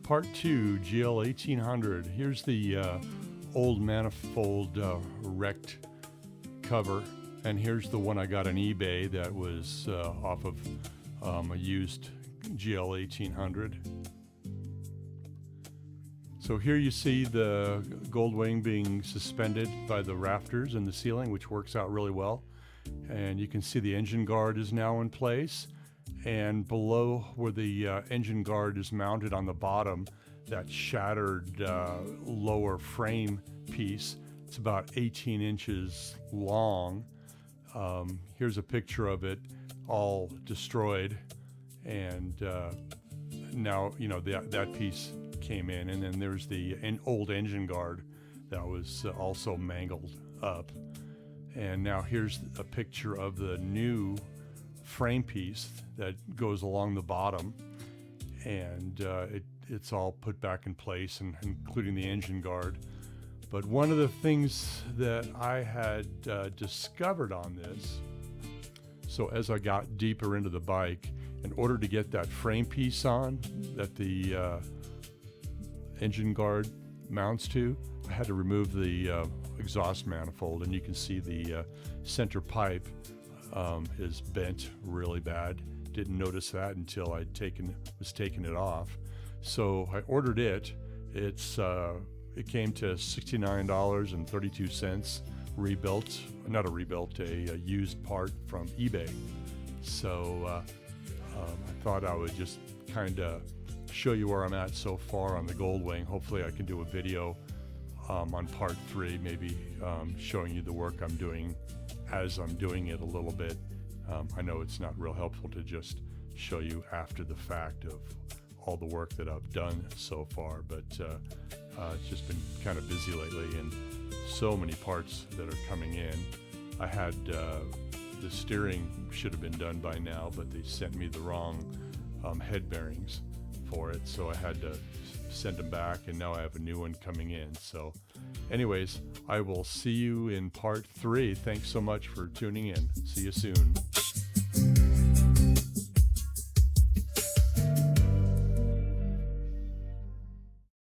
Part 2, GL1800. Here's the old manifold wrecked cover, and here's the one I got on eBay that was off of a used GL1800. So here you see the Goldwing being suspended by the rafters in the ceiling, which works out really well. And you can see the engine guard is now in place. And below where the engine guard is mounted on the bottom, that shattered lower frame piece, it's about 18 inches long. Here's a picture of it all destroyed. And now, you know, that piece came in. And then there's the old engine guard that was also mangled up. And now here's a picture of the new frame piece that goes along the bottom, and it's all put back in place, and including the engine guard. But one of the things that I had discovered on this, so as I got deeper into the bike, in order to get that frame piece on that the engine guard mounts to, I had to remove the exhaust manifold, and you can see the center pipe is bent really bad. Didn't notice that until I'd was taking it off. So I ordered it. It came to $69.32 rebuilt, not a rebuilt, a used part from eBay. So I thought I would just kind of show you where I'm at so far on the Goldwing. Hopefully I can do a video on part 3, maybe showing you the work I'm doing as I'm doing it a little bit. I know it's not real helpful to just show you after the fact of all the work that I've done so far, but it's just been kind of busy lately, and so many parts that are coming in. I had the steering should have been done by now, but they sent me the wrong head bearings for it, so I had to send them back, and now I have a new one coming in. So anyways, I will see you in part 3. Thanks so much for tuning in. See you soon.